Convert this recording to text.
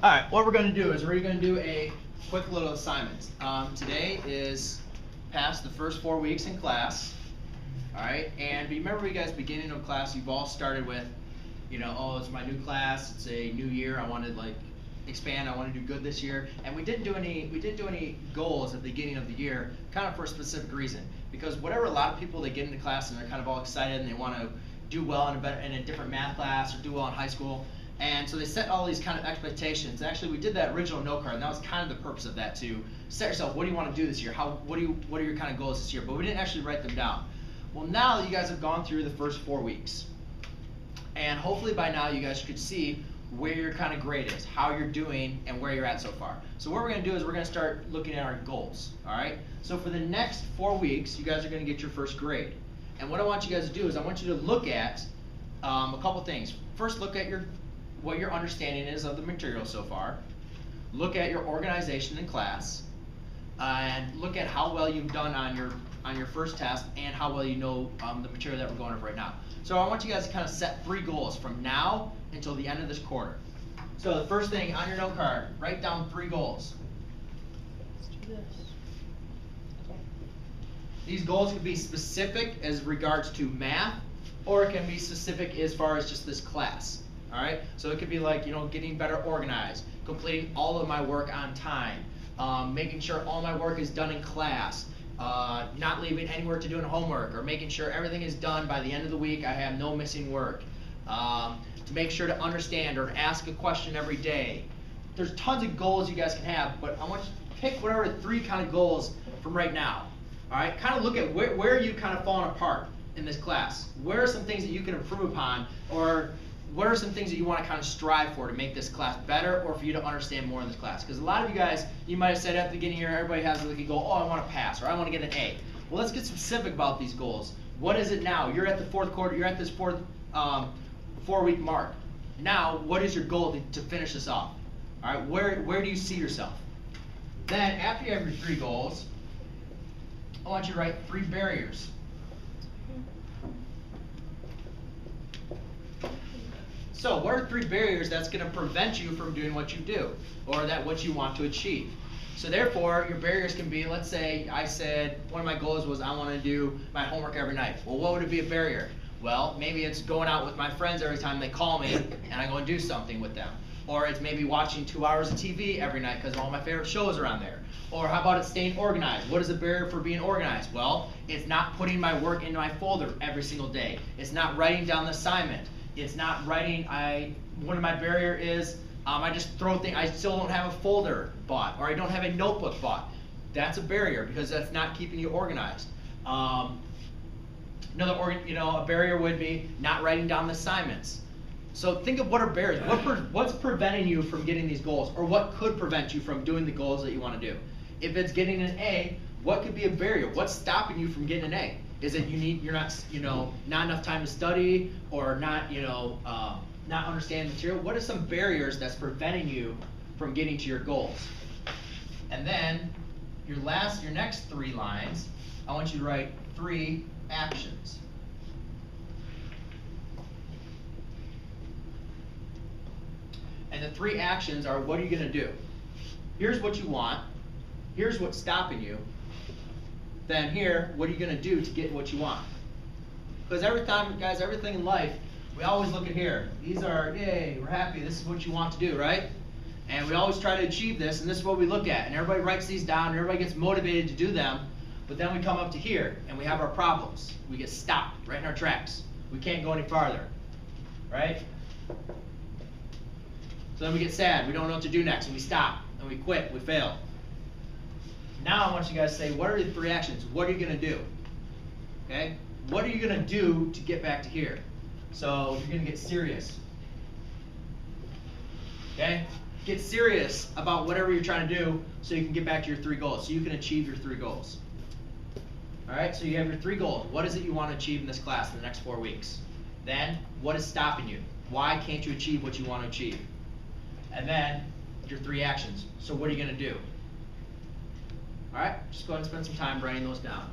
All right, what we're going to do is we're going to do a quick little assignment. Today is past the first 4 weeks in class. All right, and remember you guys, beginning of class, you've all started with, oh, it's my new class, it's a new year, I want to expand, I want to do good this year. And we didn't do any goals at the beginning of the year, kind of for a specific reason. Because whatever, a lot of people, they get into class and they're kind of all excited and they want to do well in a different math class or do well in high school. And so they set all these kind of expectations. Actually, we did that original note card, and that was kind of the purpose of that, to set yourself, what do you want to do this year? What are your kind of goals this year? But we didn't actually write them down. Well, now that you guys have gone through the first 4 weeks, and hopefully by now you guys could see where your kind of grade is, how you're doing, and where you're at so far. So what we're going to do is we're going to start looking at our goals, all right? So for the next 4 weeks, you guys are going to get your first grade. And what I want you guys to do is I want you to look at a couple things. First, look at what your understanding is of the material so far. Look at your organization in class, and look at how well you've done on your first test and how well you know the material that we're going over right now. So I want you guys to kind of set 3 goals from now until the end of this quarter. So the first thing on your note card, write down 3 goals. Let's do this. These goals can be specific as regards to math, or it can be specific as far as just this class. All right, so it could be like, getting better organized, completing all of my work on time, making sure all my work is done in class, not leaving any work to do in homework, or making sure everything is done by the end of the week, I have no missing work, to make sure to understand or to ask a question every day. There's tons of goals you guys can have, but I want you to pick whatever 3 kind of goals from right now. All right, kind of look at where you kind of fallen apart in this class. Where are some things that you can improve upon, or what are some things that you want to kind of strive for to make this class better, or for you to understand more in this class? Because a lot of you guys, you might have said at the beginning here, everybody has like a goal, oh, I want to pass, or I want to get an A. Well, let's get specific about these goals. What is it now? You're at the 4th quarter, you're at this 4-week mark. Now, what is your goal to finish this off? All right, where do you see yourself? Then, after you have your 3 goals, I want you to write 3 barriers. So what are 3 barriers that's going to prevent you from doing what you do, or what you want to achieve? So therefore, your barriers can be, let's say I said one of my goals was I want to do my homework every night. Well, what would it be a barrier? Well, maybe it's going out with my friends every time they call me and I go and do something with them. Or it's maybe watching 2 hours of TV every night because all my favorite shows are on there. Or how about it staying organized? What is a barrier for being organized? Well, it's not putting my work into my folder every single day. It's not writing down the assignment. It's not writing, one of my barrier is I just throw things, I still don't have a folder bought, or I don't have a notebook bought. That's a barrier because that's not keeping you organized. A barrier would be not writing down the assignments. So think of what are barriers. What's preventing you from getting these goals, or what could prevent you from doing the goals that you want to do? If it's getting an A, what could be a barrier? What's stopping you from getting an A? Is it you're not enough time to study, or not understanding material? What are some barriers that's preventing you from getting to your goals? And then your next 3 lines, I want you to write 3 actions. And the 3 actions are, what are you going to do? Here's what you want. Here's what's stopping you. Then here, what are you going to do to get what you want? Because every time, guys, everything in life, we always look at here. These are, yay, we're happy, this is what you want to do, right? And we always try to achieve this, and this is what we look at. And everybody writes these down, and everybody gets motivated to do them. But then we come up to here, and we have our problems. We get stopped right in our tracks. We can't go any farther, right? So then we get sad. We don't know what to do next, and we stop, and we quit, we fail. Now I want you guys to say, what are the 3 actions? What are you going to do? Okay? What are you going to do to get back to here? So you're going to get serious. Okay? Get serious about whatever you're trying to do so you can get back to your 3 goals, so you can achieve your 3 goals. All right? So you have your 3 goals. What is it you want to achieve in this class in the next 4 weeks? Then, what is stopping you? Why can't you achieve what you want to achieve? And then, your 3 actions. So what are you going to do? All right, just go ahead and spend some time writing those down.